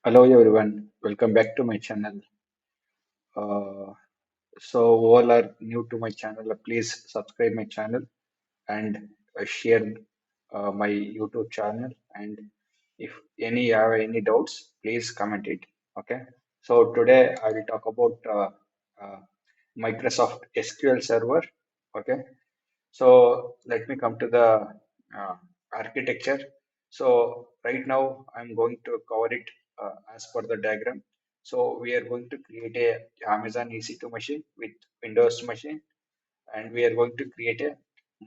Hello everyone, welcome back to my channel. Uh, so all are new to my channel, please subscribe my channel and share my YouTube channel. And if any have any doubts, please comment it. Okay. So today I will talk about uh, Microsoft SQL Server. Okay. So let me come to the uh, architecture. So right now I'm going to cover it as per the diagram. So we are going to create a Amazon EC2 machine with Windows machine, and we are going to create a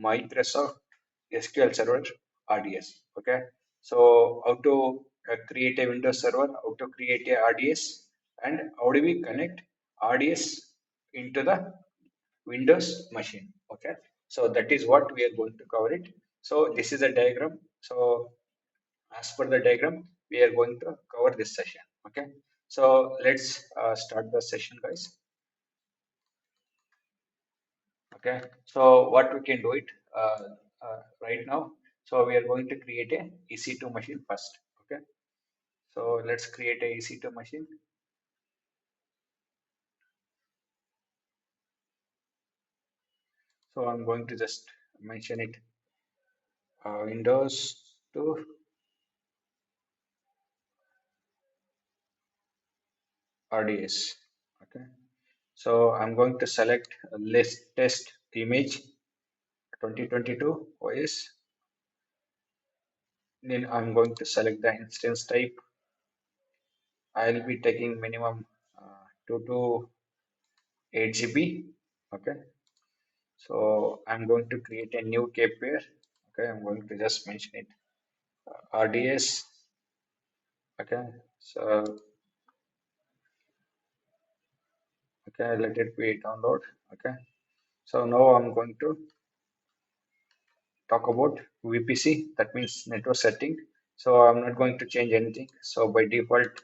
Microsoft SQL Server RDS. Okay. So how to create a Windows server, how to create a RDS, and how do we connect RDS into the Windows machine. Okay, so that is what we are going to cover it. So this is a diagram. So as per the diagram, we are going to cover this session. Okay, so let's start the session, guys. Okay, so what we can do it right now. So we are going to create a EC2 machine first. Okay, so let's create a EC2 machine. So I'm going to just mention it Windows to RDS. Okay. So I'm going to select a list test image 2022 OS. Then I'm going to select the instance type. I'll be taking minimum 2 to 8 GB. Okay. So I'm going to create a new K pair. Okay. I'm going to just mention it RDS. Okay. So okay, let it be download. Okay. So now I'm going to talk about VPC, that means network setting. So I'm not going to change anything. So by default,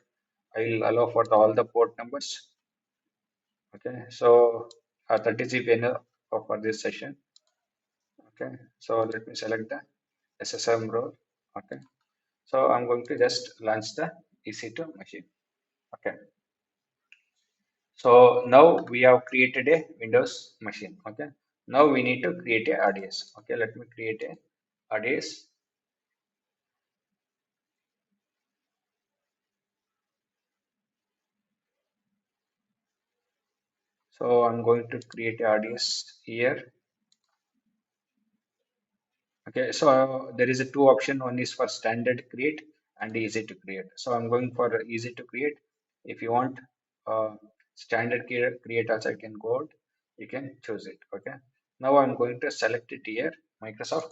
I'll allow for all the port numbers. Okay, so 30 GB enough for this session. Okay, so let me select the SSM role. Okay, so I'm going to just launch the EC2 machine. Okay, so now we have created a Windows machine. Okay, now we need to create a RDS. Okay, let me create a RDS. So I'm going to create a RDS here. Okay, so there is a two option. One is for standard create and easy to create. So I'm going for easy to create. If you want standard create also, I can go out. You can choose it. Okay. Now I'm going to select it here, Microsoft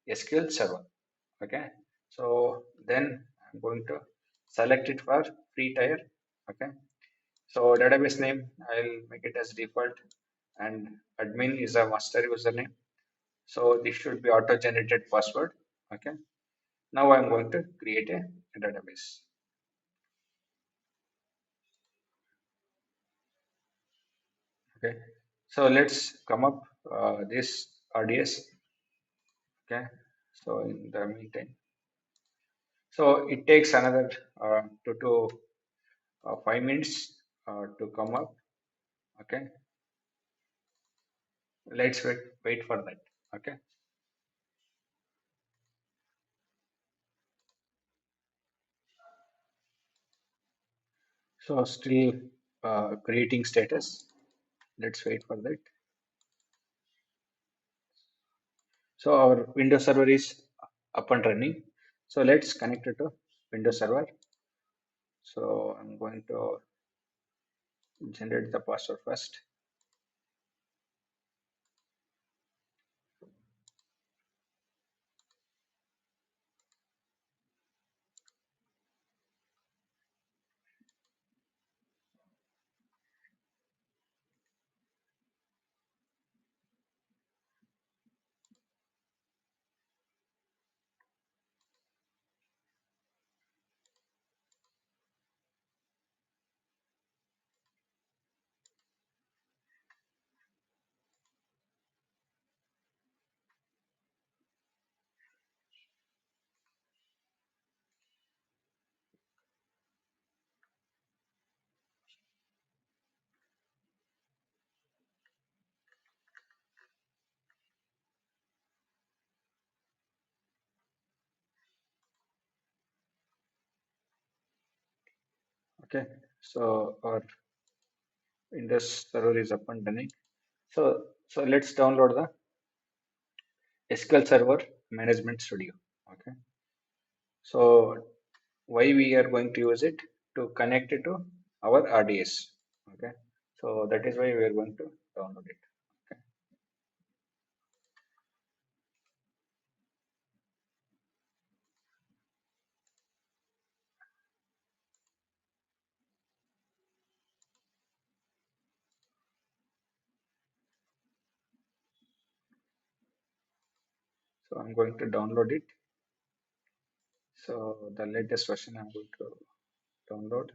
SQL Server. Okay. So then I'm going to select it for free tier. Okay. So database name, I'll make it as default, and admin is a master username. So this should be auto-generated password. Okay. Now I'm going to create a database. Okay. So let's come up this RDS. Okay. So in the meantime, so it takes another 2 to 5 minutes to come up. Okay. Let's wait for that. Okay. So still creating status. Let's wait for that. So our Windows server is up and running. So let's connect it to Windows server. So I'm going to generate the password first. Okay, so our Windows server is up and running. So let's download the SQL Server Management Studio. Okay, so why we are going to use it to connect it to our RDS. Okay, so that is why we are going to download it. Okay, so I'm going to download it. So the latest version I'm going to download.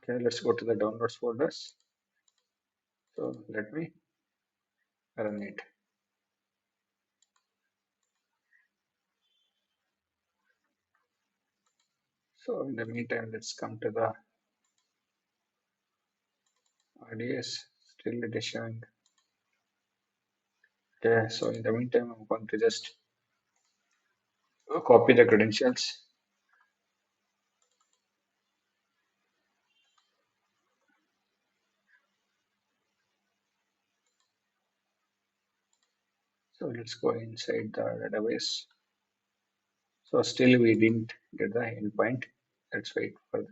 Okay, let's go to the downloads folders. So let me run it. So in the meantime, let's come to the RDS. Still it is showing. Okay, so in the meantime, I'm going to just copy the credentials. So let's go inside the database. So still we didn't get the endpoint. Let's wait for that.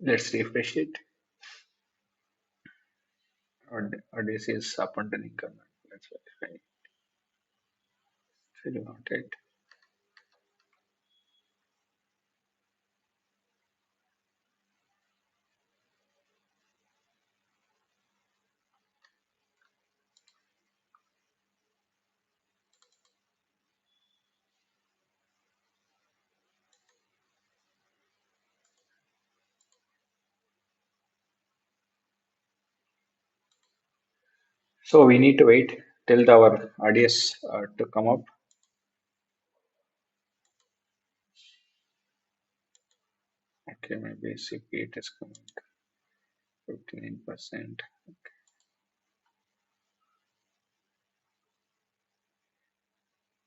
Let's refresh it. Or this is up and running command. Let's verify. Still not it. So we need to wait till our RDS to come up. Okay, maybe CP it is coming 59%.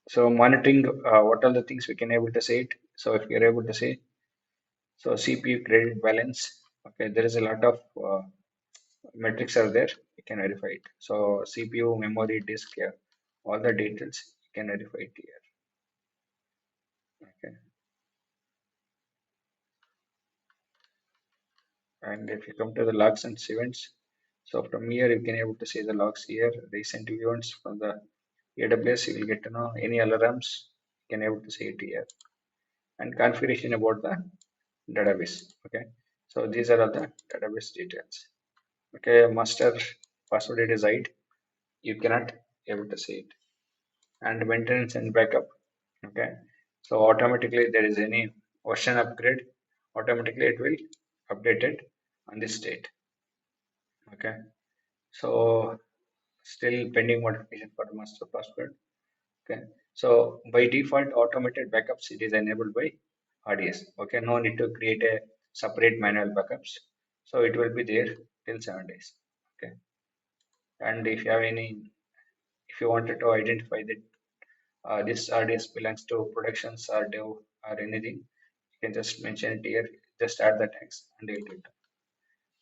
So monitoring what are the things we can able to say it. So if we are able to say, so CPU credit balance, okay, there is a lot of metrics are there. You can verify it. So CPU, memory, disk, yeah, all the details you can verify it here. Okay, and if you come to the logs and events, so from here you can able to see the logs here, recent events from the AWS. You will get to know any alarms. You can able to see it here, and configuration about the database. Okay, so these are all the database details. Okay, master password it is hide. You cannot able to see it, and maintenance and backup. Okay, so automatically there is any version upgrade, automatically it will update it on this state. Okay, so still pending modification for master password. Okay, so by default automated backups it is enabled by RDS. Okay, no need to create a separate manual backups. So it will be there till 7 days. Okay. And if you have any, if you wanted to identify that this RDS belongs to productions or dev or anything, you can just mention it here. Just add the tags and it will.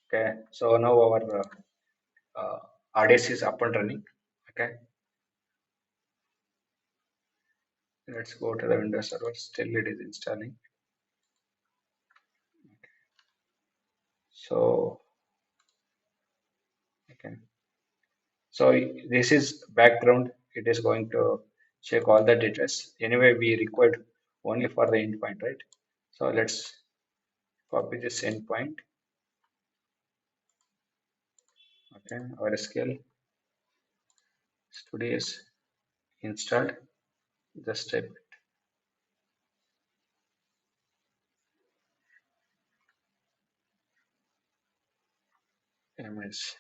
Okay. So now our RDS is up and running. Okay. Let's go to the Windows server. Still it is installing. So okay. So this is background. It is going to check all the data. Anyway, we required only for the endpoint, right? So let's copy this endpoint. Okay, our SQL studio is installed. Just type MS.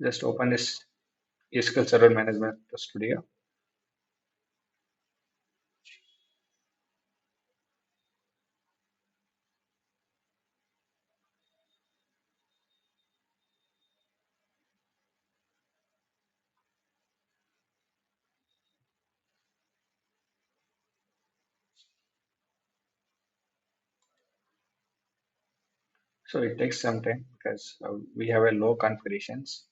Just open this SQL Server Management Studio. So it takes some time because we have a low configurations.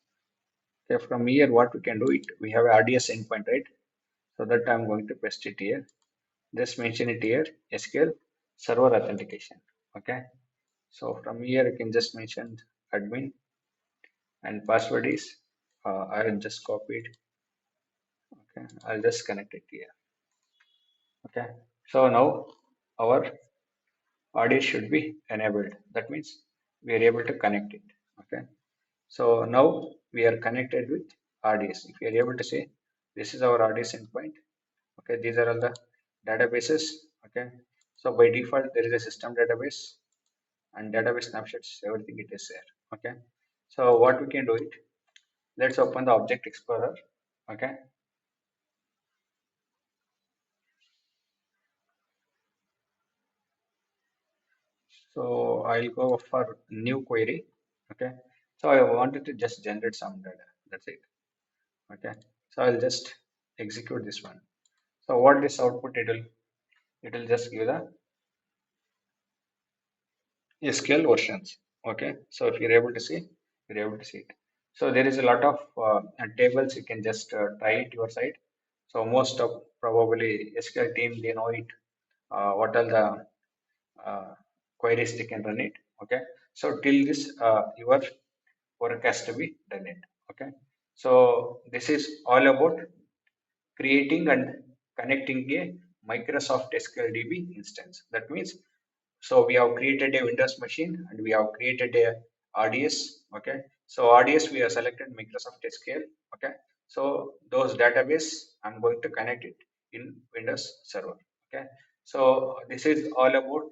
Okay, from here, what we can do it, we have a RDS endpoint, right? So that I'm going to paste it here. Just mention it here, SQL Server Authentication. Okay. So from here, you can just mention admin and password is, I'll just copy it. Okay. I'll just connect it here. Okay. So now our audio should be enabled. That means we are able to connect it. Okay. So now we are connected with RDS. If you are able to say, this is our RDS endpoint. Okay. These are all the databases. Okay. So by default, there is a system database and database snapshots, everything it is there. Okay. So what we can do it, let's open the Object Explorer. Okay. So I'll go for new query. Okay. So I wanted to just generate some data. That's it. Okay. So I'll just execute this one. So what this output it will just give the SQL versions. Okay. So if you're able to see, you're able to see it. So there is a lot of tables. You can just try it your side. So most of probably SQL team they know it. What are the queries they can run it. Okay. So till this your work has to be done it. Okay. So this is all about creating and connecting a Microsoft SQL DB instance. That means so we have created a Windows machine and we have created a RDS. Okay. So RDS we have selected Microsoft SQL. Okay. So those database I'm going to connect it in Windows Server. Okay. So this is all about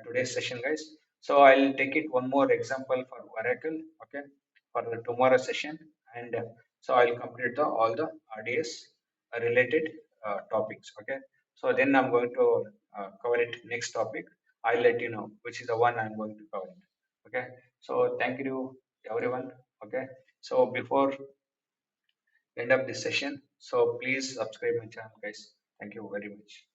today's session, guys. So I'll take it one more example for Oracle. Okay. For the tomorrow session, and so I'll complete the all the RDS related topics. Okay. So then I'm going to cover it next topic. I'll let you know which is the one I'm going to cover. Okay. So thank you everyone. Okay. So before end of this session, so please subscribe my channel, guys. Thank you very much.